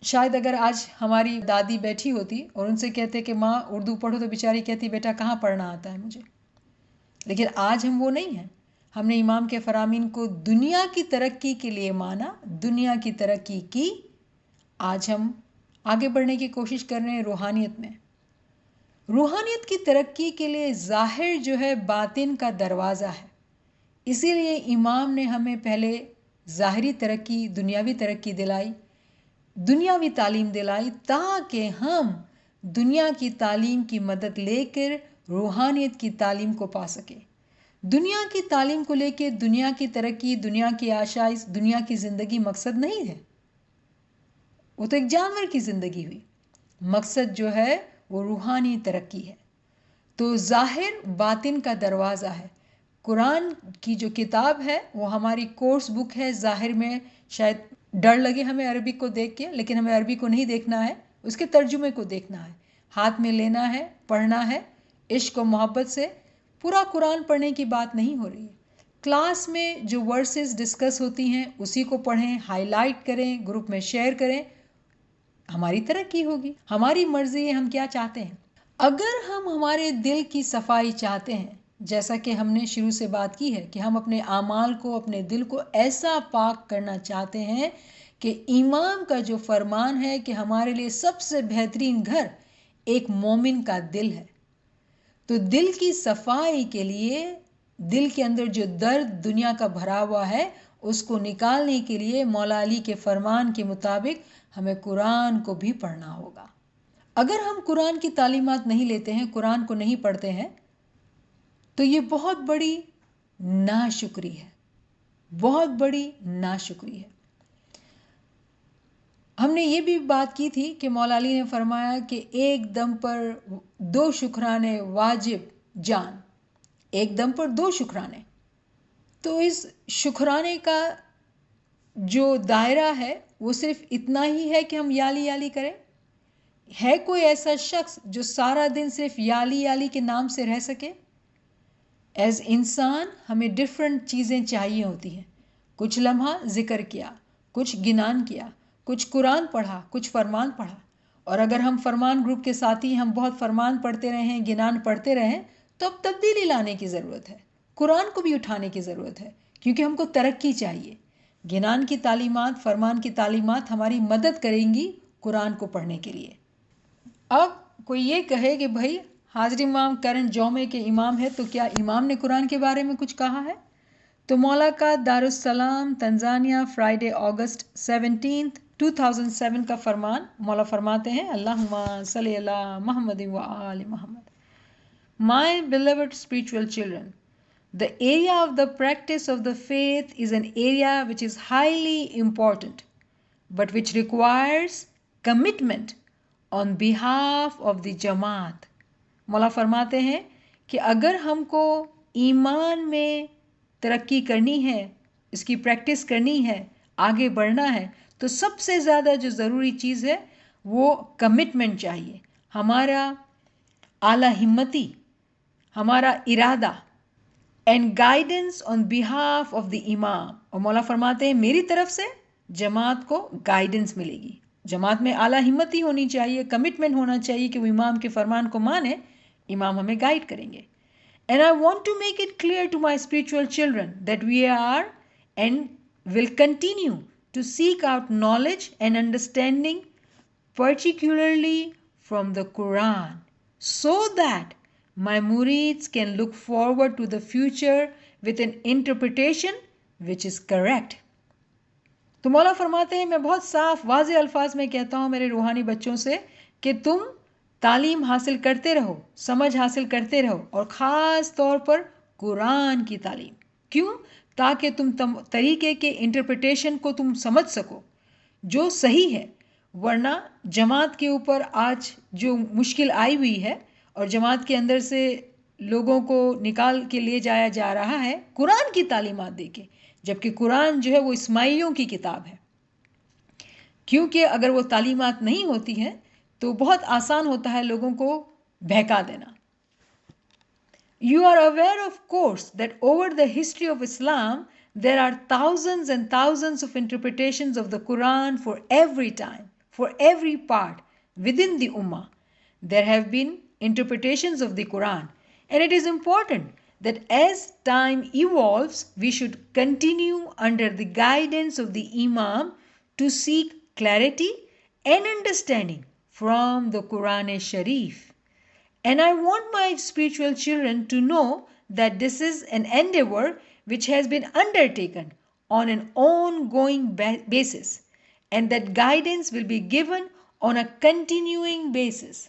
شاید اگر آج ہماری دادی بیٹھی ہوتی اور ان سے کہتے کہ ماں اردو پڑھو تو بیچاری کہتی بیٹا کہاں پڑھنا آتا ہے مجھے. لیکن آج ہم وہ نہیں ہیں. ہم نے امام کے فرامین کو دنیا کی ترقی کے لیے مانا، دنیا کی ترقی کی. آج ہم آگے بڑھنے کی کوشش کر رہے ہیں روحانیت میں. روحانیت کی ترقی کے لیے ظاہر جو ہے باطن کا دروازہ ہے. اسی لیے امام نے ہمیں پہلے ظاہری ترقی، دنیاوی ترقی دلائی، دنیاوی تعلیم دلائی، تاکہ ہم دنیا کی تعلیم کی مدد لے کر روحانیت کی تعلیم کو پا سکیں. دنیا کی تعلیم کو لے کے دنیا کی ترقی، دنیا کی آشائش، دنیا کی زندگی مقصد نہیں ہے. وہ تو ایک جانور کی زندگی ہوئی. مقصد جو ہے وہ روحانی ترقی ہے. تو ظاہر باطن کا دروازہ ہے. قرآن کی جو کتاب ہے وہ ہماری کورس بک ہے. ظاہر میں شاید ڈر لگے ہمیں عربی کو دیکھ کے، لیکن ہمیں عربی کو نہیں دیکھنا ہے، اس کے ترجمے کو دیکھنا ہے، ہاتھ میں لینا ہے، پڑھنا ہے عشق و محبت سے. پورا قرآن پڑھنے کی بات نہیں ہو رہی ہے. کلاس میں جو ورسز ڈسکس ہوتی ہیں اسی کو پڑھیں، ہائی لائٹ کریں، گروپ میں شیئر کریں. ہماری ترقی ہوگی. ہماری مرضی ہے ہم کیا چاہتے ہیں. اگر ہم ہمارے دل کی صفائی چاہتے ہیں، جیسا کہ ہم نے شروع سے بات کی ہے کہ ہم اپنے اعمال کو، اپنے دل کو ایسا پاک کرنا چاہتے ہیں کہ امام کا جو فرمان ہے کہ ہمارے لیے سب سے بہترین گھر ایک مومن کا دل ہے. تو دل کی صفائی کے لیے، دل کے اندر جو درد دنیا کا بھرا ہوا ہے اس کو نکالنے کے لیے مولا علی کے فرمان کے مطابق ہمیں قرآن کو بھی پڑھنا ہوگا. اگر ہم قرآن کی تعلیمات نہیں لیتے ہیں، قرآن کو نہیں پڑھتے ہیں، تو یہ بہت بڑی ناشکری ہے، بہت بڑی ناشکری ہے. ہم نے یہ بھی بات کی تھی کہ مولا علی نے فرمایا کہ ایک دم پر 2 شکرانے واجب جان، ایک دم پر 2 شکرانے. تو اس شکرانے کا جو دائرہ ہے وہ صرف اتنا ہی ہے کہ ہم یالی یالی کریں. ہے کوئی ایسا شخص جو سارا دن صرف یالی یالی کے نام سے رہ سکے؟ ایز انسان ہمیں ڈیفرنٹ چیزیں چاہیے ہوتی ہیں. کچھ لمحہ ذکر کیا، کچھ گنان کیا، کچھ قرآن پڑھا، کچھ فرمان پڑھا. اور اگر ہم فرمان گروپ کے ساتھی ہم بہت فرمان پڑھتے رہیں، گنان پڑھتے رہیں، تو اب تبدیلی لانے کی ضرورت ہے. قرآن کو بھی اٹھانے کی ضرورت ہے، کیونکہ ہم کو ترقی چاہیے. گنان کی تعلیمات، فرمان کی تعلیمات ہماری مدد کریں گی قرآن کو پڑھنے کے لیے. اب کوئی یہ کہے کہ بھائی حاضر امام کرنٹ جومے کے امام ہے تو کیا امام نے قرآن کے بارے میں کچھ کہا ہے؟ تو مولا کا دارالسلام تنزانیہ فرائیڈے اگست 17 2007 کا فرمان مولا فرماتے ہیں، اللہم صلی اللہ محمد و آل محمد. My beloved spiritual children, the area of the practice of the faith is an area which is highly important, but which requires commitment on behalf of the جماعت. مولا فرماتے ہیں کہ اگر ہم کو ایمان میں ترقی کرنی ہے، اس کی پریکٹس کرنی ہے، آگے بڑھنا ہے، تو سب سے زیادہ جو ضروری چیز ہے وہ کمٹمنٹ چاہیے. ہمارا اعلیٰ ہمتی، ہمارا ارادہ، and guidance on behalf of the امام. اور مولا فرماتے ہیں میری طرف سے جماعت کو گائیڈنس ملے گی. جماعت میں اعلیٰ ہمتی ہونی چاہیے، کمٹمنٹ ہونا چاہیے کہ وہ امام کے فرمان کو مانے، امام ہمیں گائیڈ کریں گے. And I want to make it clear to my spiritual children that we are and will continue to seek out knowledge and understanding, particularly from the Quran, so that my murids can look forward to the future with an interpretation which is correct. تو مولا فرماتے ہیں میں بہت صاف واضح الفاظ میں کہتا ہوں میرے روحانی بچوں سے کہ تم تعلیم حاصل کرتے رہو، سمجھ حاصل کرتے رہو، اور خاص طور پر قرآن کی تعلیم. کیوں؟ تاکہ تم طریقے کے انٹرپریٹیشن کو تم سمجھ سکو جو صحیح ہے. ورنہ جماعت کے اوپر آج جو مشکل آئی ہوئی ہے اور جماعت کے اندر سے لوگوں کو نکال کے لے جایا جا رہا ہے قرآن کی تعلیمات دے کے، جبکہ قرآن جو ہے وہ اسماعیلیوں کی کتاب ہے. کیونکہ اگر وہ تعلیمات نہیں ہوتی ہیں تو بہت آسان ہوتا ہے لوگوں کو بہکا دینا. You are aware of course that over the history of Islam there are thousands and thousands of interpretations of the Quran for every time, for every part within the Ummah. There have been interpretations of the Quran, and it is important that as time evolves, we should continue under the guidance of the Imam to seek clarity and understanding from the Quran Sharif. And I want my spiritual children to know that this is an endeavor which has been undertaken on an ongoing basis, and that guidance will be given on a continuing basis.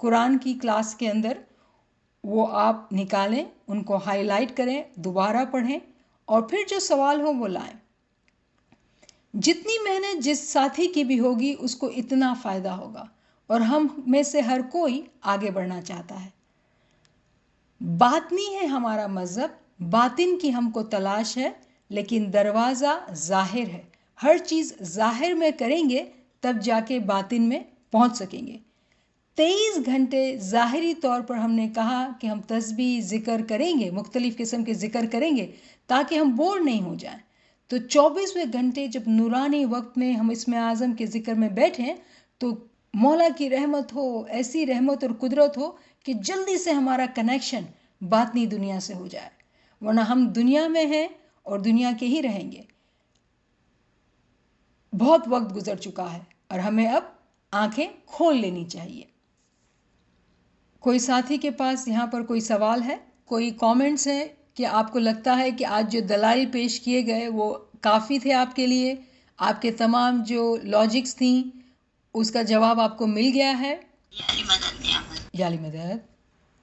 قرآن کی class کے اندر وہ آپ نکالیں، ان کو high light کریں، دوبارہ پڑھیں اور پھر جو سوال ہو وہ لائیں. جتنی محنت جس ساتھی کی بھی ہوگی اس کو اتنا فائدہ ہوگا، اور ہم میں سے ہر کوئی آگے بڑھنا چاہتا ہے. باطنی ہے ہمارا مذہب، باطن کی ہم کو تلاش ہے، لیکن دروازہ ظاہر ہے. ہر چیز ظاہر میں کریں گے تب جا کے باطن میں پہنچ سکیں گے. 23 گھنٹے ظاہری طور پر ہم نے کہا کہ ہم تسبیح ذکر کریں گے، مختلف قسم کے ذکر کریں گے تاکہ ہم بور نہیں ہو جائیں. تو 24ویں گھنٹے جب نورانی وقت میں ہم اسم اعظم کے ذکر میں بیٹھیں تو مولا کی رحمت ہو، ایسی رحمت اور قدرت ہو کہ جلدی سے ہمارا کنیکشن باطنی دنیا سے ہو جائے، ورنہ ہم دنیا میں ہیں اور دنیا کے ہی رہیں گے. بہت وقت گزر چکا ہے اور ہمیں اب آنکھیں کھول لینی چاہیے. کوئی ساتھی کے پاس یہاں پر کوئی سوال ہے، کوئی کامنٹس ہیں کہ آپ کو لگتا ہے کہ آج جو دلائل پیش کیے گئے وہ کافی تھے آپ کے لیے، آپ کے تمام جو لاجکس تھیں اس کا جواب آپ کو مل گیا ہے؟ یعنی مدد نعمت. یالی مدد.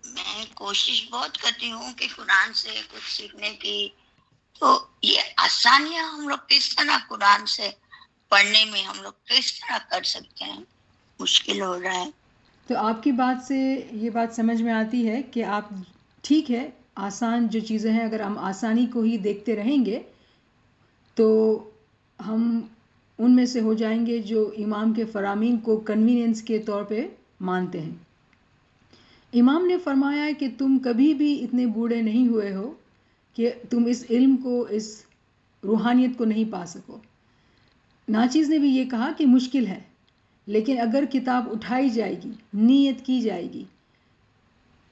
میں کوشش بہت کرتی ہوں کہ قرآن سے کچھ سیکھنے کی، تو یہ آسانیاں ہم لوگ کس طرح قرآن سے پڑھنے میں ہم لوگ کس طرح کر سکتے ہیں؟ مشکل ہو رہا ہے. تو آپ کی بات سے یہ بات سمجھ میں آتی ہے کہ آپ ٹھیک ہے، آسان جو چیزیں ہیں اگر ہم آسانی کو ہی دیکھتے رہیں گے تو ہم ان میں سے ہو جائیں گے جو امام کے فرامین کو کنوینئنس کے طور پہ مانتے ہیں. امام نے فرمایا ہے کہ تم کبھی بھی اتنے بوڑھے نہیں ہوئے ہو کہ تم اس علم کو، اس روحانیت کو نہیں پا سکو. ناچیز نے بھی یہ کہا کہ مشکل ہے، لیکن اگر کتاب اٹھائی جائے گی، نیت کی جائے گی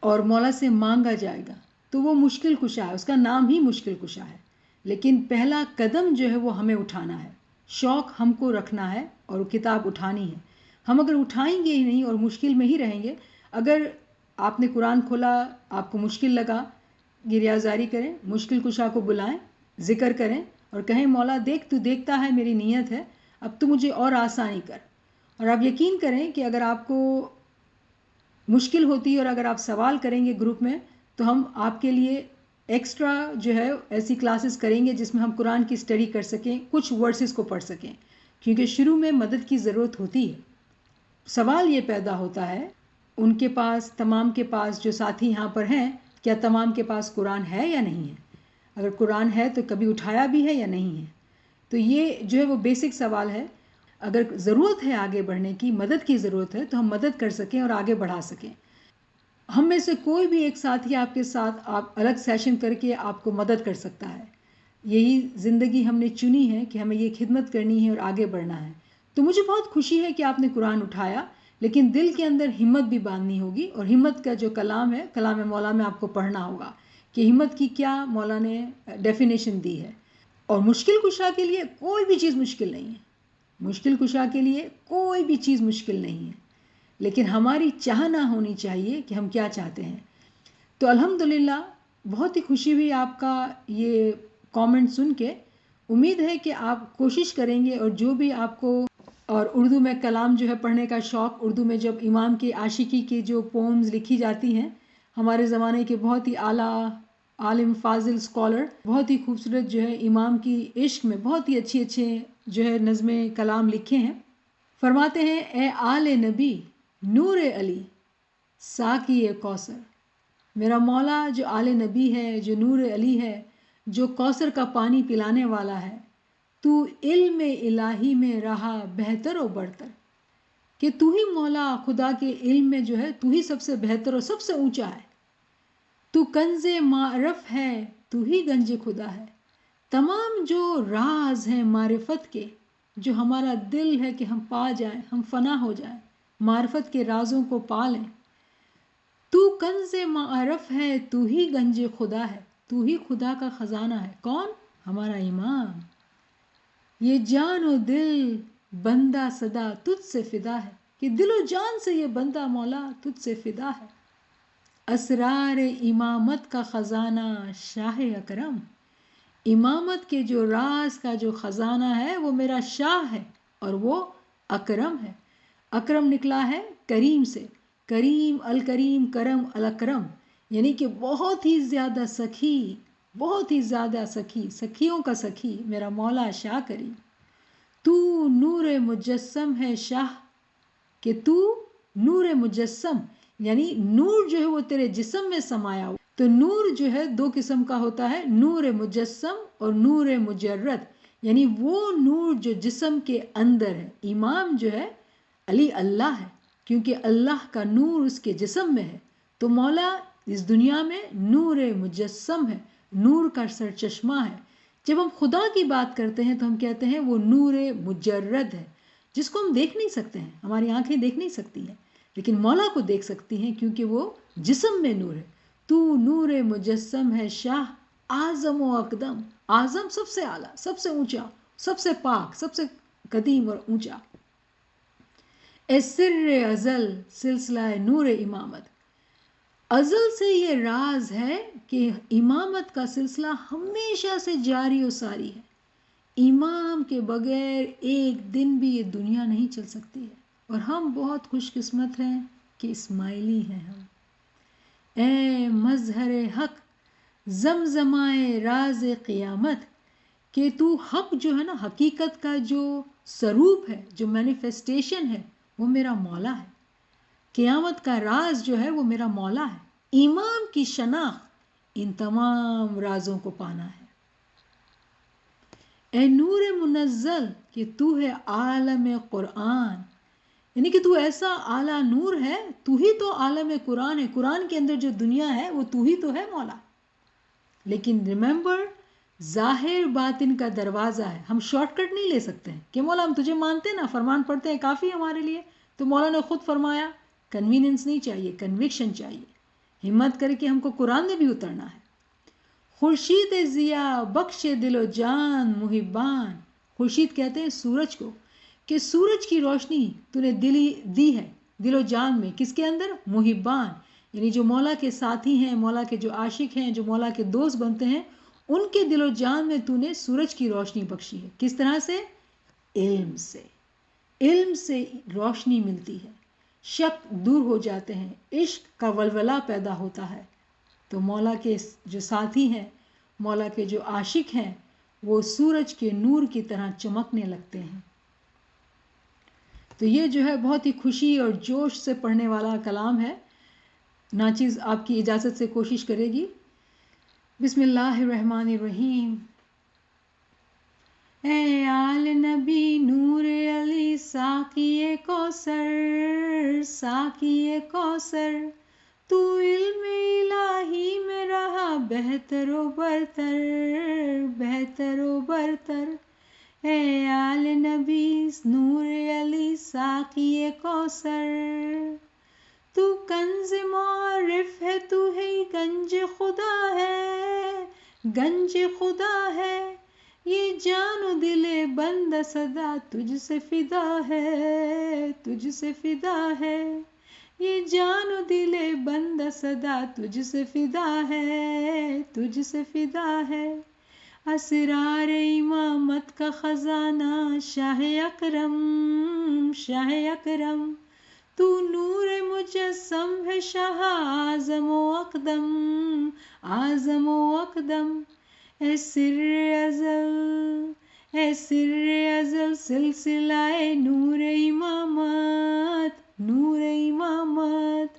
اور مولا سے مانگا جائے گا تو وہ مشکل کشا ہے، اس کا نام ہی مشکل کشا ہے. لیکن پہلا قدم جو ہے وہ ہمیں اٹھانا ہے، شوق ہم کو رکھنا ہے اور وہ کتاب اٹھانی ہے. ہم اگر اٹھائیں گے ہی نہیں اور مشکل میں ہی رہیں گے، اگر آپ نے قرآن کھولا، آپ کو مشکل لگا، گریازاری کریں، مشکل کشا کو بلائیں، ذکر کریں اور کہیں مولا دیکھ، تو دیکھتا ہے میری نیت ہے، اب تو مجھے اور آسانی کر. اور آپ یقین کریں کہ اگر آپ کو مشکل ہوتی ہے اور اگر آپ سوال کریں گے گروپ میں تو ہم آپ کے لیے ایکسٹرا جو ہے ایسی کلاسز کریں گے جس میں ہم قرآن کی اسٹڈی کر سکیں، کچھ ورسز کو پڑھ سکیں، کیونکہ شروع میں مدد کی ضرورت ہوتی ہے. سوال یہ پیدا ہوتا ہے ان کے پاس، تمام کے پاس جو ساتھی یہاں پر ہیں، کیا تمام کے پاس قرآن ہے یا نہیں ہے؟ اگر قرآن ہے تو کبھی اٹھایا بھی ہے یا نہیں ہے؟ تو یہ جو ہے وہ بیسک سوال ہے. اگر ضرورت ہے آگے بڑھنے کی، مدد کی ضرورت ہے تو ہم مدد کر سکیں اور آگے بڑھا سکیں. ہم میں سے کوئی بھی ایک ساتھی آپ کے ساتھ آپ الگ سیشن کر کے آپ کو مدد کر سکتا ہے. یہی زندگی ہم نے چنی ہے کہ ہمیں یہ خدمت کرنی ہے اور آگے بڑھنا ہے. تو مجھے بہت خوشی ہے کہ آپ نے قرآن اٹھایا، لیکن دل کے اندر ہمت بھی باندھنی ہوگی، اور ہمت کا جو کلام ہے، کلام مولا میں آپ کو پڑھنا ہوگا کہ ہمت کی کیا مولا نے ڈیفینیشن دی ہے. اور مشکل کشا کے لیے کوئی بھی چیز مشکل نہیں ہے، مشکل کشا کے لیے کوئی بھی چیز مشکل نہیں ہے، لیکن ہماری چاہنا ہونی چاہیے کہ ہم کیا چاہتے ہیں. تو الحمدللہ بہت ہی خوشی ہوئی آپ کا یہ کامنٹ سن کے. امید ہے کہ آپ کوشش کریں گے، اور جو بھی آپ کو، اور اردو میں کلام جو ہے پڑھنے کا شوق، اردو میں جب امام کی عاشقی کی جو پومز لکھی جاتی ہیں، ہمارے زمانے کے بہت ہی اعلیٰ عالم فاضل اسکالر بہت ہی خوبصورت جو ہے امام کی عشق میں بہت ہی اچھے اچھے جو ہے نظمیں کلام لکھے ہیں. فرماتے ہیں اے آل نبی نور علی ساقی کوثر. میرا مولا جو آل نبی ہے، جو نور علی ہے، جو کوثر کا پانی پلانے والا ہے، تو علم الہی میں رہا بہتر و برتر، کہ تو ہی مولا خدا کے علم میں جو ہے تو ہی سب سے بہتر اور سب سے اونچا ہے. تو کنز معرف ہے، تو ہی گنج خدا ہے. تمام جو راز ہیں معرفت کے، جو ہمارا دل ہے کہ ہم پا جائیں، ہم فنا ہو جائیں، معرفت کے رازوں کو پا لیں. تو کنز معرف ہے، تو ہی گنج خدا ہے، تو ہی خدا کا خزانہ ہے. کون؟ ہمارا امام. یہ جان و دل بندہ صدا تجھ سے فدا ہے، کہ دل و جان سے یہ بندہ مولا تجھ سے فدا ہے. اسرار امامت کا خزانہ شاہ اکرم. امامت کے جو راز کا جو خزانہ ہے وہ میرا شاہ ہے اور وہ اکرم ہے. اکرم نکلا ہے کریم سے. کریم الکریم کرم الکرم، یعنی کہ بہت ہی زیادہ سخی، بہت ہی زیادہ سخی، سخیوں کا سخی میرا مولا شاہ کریم۔ تو نور مجسم ہے شاہ، کہ تو نور مجسم، یعنی نور جو ہے وہ تیرے جسم میں سمایا ہوا۔ تو نور جو ہے دو قسم کا ہوتا ہے، نور مجسم اور نور مجرد، یعنی وہ نور جو جسم کے اندر ہے۔ امام جو ہے علی اللہ ہے، کیونکہ اللہ کا نور اس کے جسم میں ہے۔ تو مولا اس دنیا میں نور مجسم ہے، نور کا سرچشمہ ہے۔ جب ہم خدا کی بات کرتے ہیں تو ہم کہتے ہیں وہ نور مجرد ہے، جس کو ہم دیکھ نہیں سکتے ہیں، ہماری آنکھیں دیکھ نہیں سکتی ہیں، لیکن مولا کو دیکھ سکتی ہیں کیونکہ وہ جسم میں نور ہے۔ تو نور مجسم ہے شاہ، اعظم و اقدم، اعظم سب سے اعلیٰ، سب سے اونچا، سب سے پاک، سب سے قدیم اور اونچا۔ اے سر ازل سلسلہ نور امامت، ازل سے یہ راز ہے کہ امامت کا سلسلہ ہمیشہ سے جاری و ساری ہے۔ امام کے بغیر ایک دن بھی یہ دنیا نہیں چل سکتی ہے، اور ہم بہت خوش قسمت ہیں کہ اسماعیلی ہیں ہم۔ اے مظہر حق زمزمائے راز قیامت، کہ تو حق جو ہے نا، حقیقت کا جو سروپ ہے، جو مینیفیسٹیشن ہے، وہ میرا مولا ہے۔ قیامت کا راز جو ہے وہ میرا مولا ہے۔ امام کی شناخت ان تمام رازوں کو پانا ہے۔ اے نور منزل، کہ تو ہے عالم قرآن، یعنی کہ تو ایسا اعلیٰ نور ہے، تو ہی تو عالم قرآن ہے۔ قرآن کے اندر جو دنیا ہے وہ تو ہی تو ہے مولا۔ لیکن ریممبر، ظاہر باطن کا دروازہ ہے، ہم شارٹ کٹ نہیں لے سکتے ہیں کہ مولا ہم تجھے مانتے نا، فرمان پڑھتے ہیں کافی ہمارے لیے۔ تو مولا نے خود فرمایا کنویننس نہیں چاہیے، کنوکشن چاہیے، ہمت کر کے ہم کو قرآن میں بھی اترنا ہے۔ خورشید ضیا بخش دل و جان محبان، خورشید کہتے ہیں سورج کو، کہ سورج کی روشنی تو نے دی ہے دل و جان میں، کس کے اندر؟ محبان، یعنی جو مولا کے ساتھی ہیں، مولا کے جو عاشق ہیں، جو مولا کے دوست بنتے ہیں، ان کے دل و جان میں تو نے سورج کی روشنی بخشی ہے۔ کس طرح سے؟ علم سے، علم سے روشنی ملتی ہے، شک دور ہو جاتے ہیں، عشق کا ولولہ پیدا ہوتا ہے۔ تو مولا کے جو ساتھی ہیں، مولا کے جو عاشق ہیں، وہ سورج کے نور کی طرح چمکنے لگتے ہیں۔ تو یہ جو ہے بہت ہی خوشی اور جوش سے پڑھنے والا کلام ہے۔ ناچیز آپ کی اجازت سے کوشش کرے گی۔ بسم اللہ الرحمن الرحیم۔ اے آل نبی نور علی ساقی کوثر، ساقی کوثر، تو علم الہی میں رہا بہتر و برتر، بہتر و برتر۔ اے آل نبی نور علی ساقی کوثر، تو کنز معرف ہے، تو ہے گنج خدا ہے، گنج خدا ہے۔ یہ جان و دل بندہ صدا تجھ سے فدا ہے، تجھ سے فدا ہے۔ یہ جان و دل بندہ صدا تجھ سے فدا ہے، تجھ سے فدا ہے۔ اسرار امامت کا خزانہ شاہ اکرم، شاہ اکرم، تو نور مجسم ہے شاہ اعظم و اقدم، اعظم و اقدم۔ اے سر ازل، اے سر ازل سلسلہ نور امامت، نور امامت،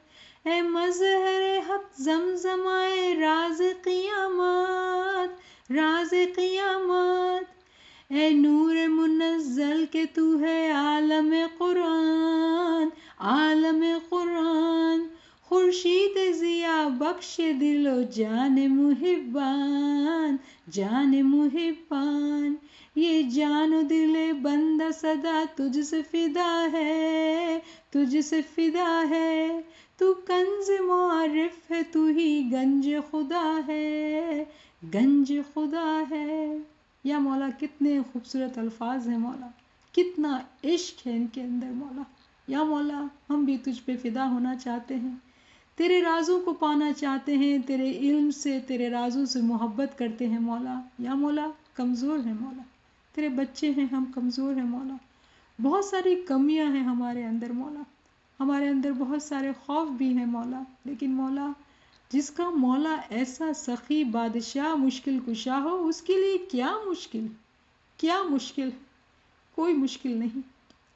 اے مظہر حق زمزمائے راز قیامت، راز قیامت، اے نور منزل، کہ تو ہے عالم قرآن، عالم قرآن، خورشید ضیا بخش دل و جان محبان، جان محبان۔ یہ جان و دل بندہ صدا تجھ سے فدا ہے، تجھ سے فدا ہے۔ تو کنز معرف ہے، تو ہی گنج خدا ہے، گنج خدا ہے۔ یا مولا کتنے خوبصورت الفاظ ہیں مولا، کتنا عشق ہے ان کے اندر مولا۔ یا مولا ہم بھی تجھ پہ فدا ہونا چاہتے ہیں، تیرے رازوں کو پانا چاہتے ہیں، تیرے علم سے، تیرے رازوں سے محبت کرتے ہیں مولا۔ یا مولا کمزور ہیں مولا، تیرے بچے ہیں، ہم کمزور ہیں مولا، بہت ساری کمیاں ہیں ہمارے اندر مولا، ہمارے اندر بہت سارے خوف بھی ہیں مولا، لیکن مولا جس کا مولا ایسا سخی بادشاہ مشکل کشا ہو، اس کے لیے کیا مشکل، کیا مشکل، کوئی مشکل نہیں۔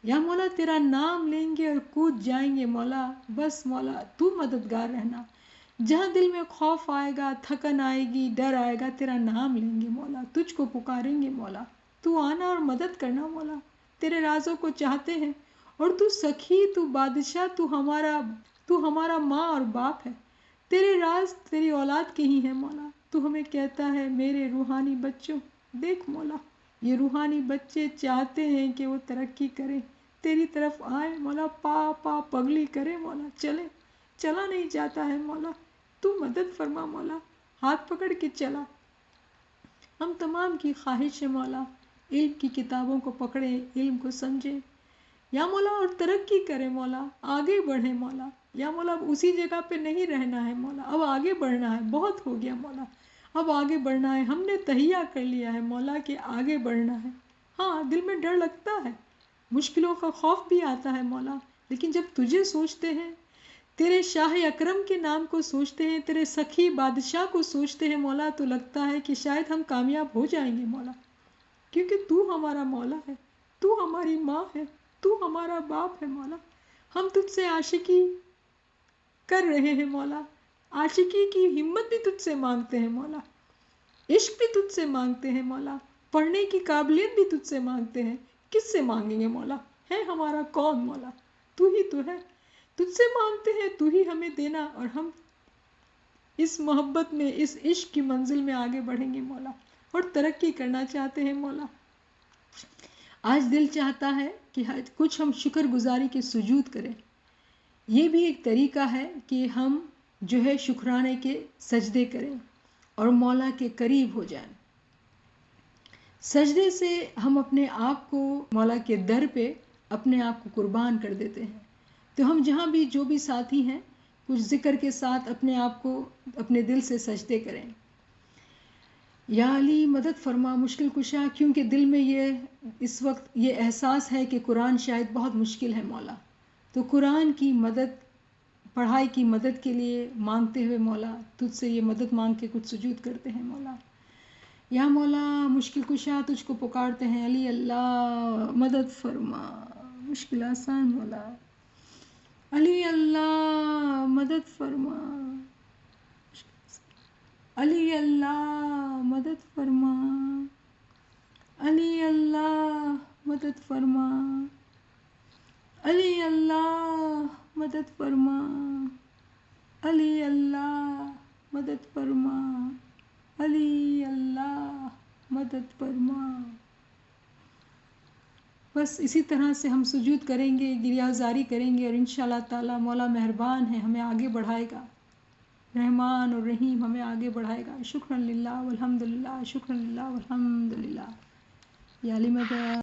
یا مولا تیرا نام لیں گے اور کود جائیں گے مولا، بس مولا تو مددگار رہنا۔ جہاں دل میں خوف آئے گا، تھکن آئے گی، ڈر آئے گا، تیرا نام لیں گے مولا، تجھ کو پکاریں گے مولا، تو آنا اور مدد کرنا مولا۔ تیرے رازوں کو چاہتے ہیں، اور تو سخی، تو بادشاہ، تو ہمارا ماں اور باپ ہے۔ تیرے راز تیری اولاد کے ہی ہیں مولا۔ تو ہمیں کہتا ہے میرے روحانی بچوں، دیکھ مولا یہ روحانی بچے چاہتے ہیں کہ وہ ترقی کریں، تیری طرف آئے مولا، پا پگلی کرے مولا، چلا نہیں جاتا ہے مولا، تو مدد فرما مولا، ہاتھ پکڑ کے چلا۔ ہم تمام کی خواہش ہے مولا، علم کی کتابوں کو پکڑیں، علم کو سمجھیں یا مولا، اور ترقی کریں مولا، آگے بڑھیں مولا۔ یا مولا اب اسی جگہ پہ نہیں رہنا ہے مولا، اب آگے بڑھنا ہے، بہت ہو گیا مولا، اب آگے بڑھنا ہے، ہم نے تہیہ کر لیا ہے مولا کہ آگے بڑھنا ہے۔ ہاں دل میں ڈر لگتا ہے، مشکلوں کا خوف بھی آتا ہے مولا، لیکن جب تجھے سوچتے ہیں، تیرے شاہ اکرم کے نام کو سوچتے ہیں، تیرے سخی بادشاہ کو سوچتے ہیں مولا، تو لگتا ہے کہ شاید ہم کامیاب ہو جائیں گے مولا، کیونکہ تو ہمارا مولا ہے، تو ہماری ماں ہے، تو ہمارا باپ ہے مولا۔ ہم تجھ سے عاشقی کر رہے ہیں مولا، عاشقی کی ہمت بھی تجھ سے مانگتے ہیں مولا، عشق بھی تجھ سے مانگتے ہیں مولا، پڑھنے کی قابلیت بھی تجھ سے مانگتے ہیں۔ کس سے مانگیں گے مولا، ہے ہمارا کون مولا، تو ہی تو ہے، تجھ سے مانگتے ہیں، تو ہی ہمیں دینا، اور ہم اس محبت میں، اس عشق کی منزل میں آگے بڑھیں گے مولا، اور ترقی کرنا چاہتے ہیں مولا۔ آج دل چاہتا ہے کہ کچھ ہم شکر گزاری کے سجود کریں۔ یہ بھی ایک طریقہ ہے کہ ہم جو ہے شکرانے کے سجدے کریں اور مولا کے قریب ہو جائیں۔ سجدے سے ہم اپنے آپ کو مولا کے در پہ اپنے آپ کو قربان کر دیتے ہیں۔ تو ہم جہاں بھی جو بھی ساتھی ہیں، کچھ ذکر کے ساتھ اپنے آپ کو اپنے دل سے سجدے کریں۔ یا علی مدد فرما مشکل کشا، کیونکہ دل میں اس وقت یہ احساس ہے کہ قرآن شاید بہت مشکل ہے مولا، تو قرآن کی مدد، پڑھائی کی مدد کے لیے مانگتے ہوئے مولا تجھ سے یہ مدد مانگ کے کچھ سجود کرتے ہیں مولا۔ یا مولا مشکل کشا تجھ کو پکارتے ہیں، علی اللہ مدد فرما، مشکل آسان مولا، علی اللہ مدد فرما، علی اللہ مدد فرما، علی اللہ مدد فرما، علی اللہ مدد فرما، علی اللہ مدد فرما، علی اللہ مدد فرما۔ بس اسی طرح سے ہم سجود کریں گے، گریہزاری کریں گے، اور انشاءاللہ تعالی مولا مہربان ہے، ہمیں آگے بڑھائے گا، رحمان اور رحیم ہمیں آگے بڑھائے گا۔ شکرا للہ والحمد للہ، شکرا للہ والحمد للہ۔ یا علی مدد۔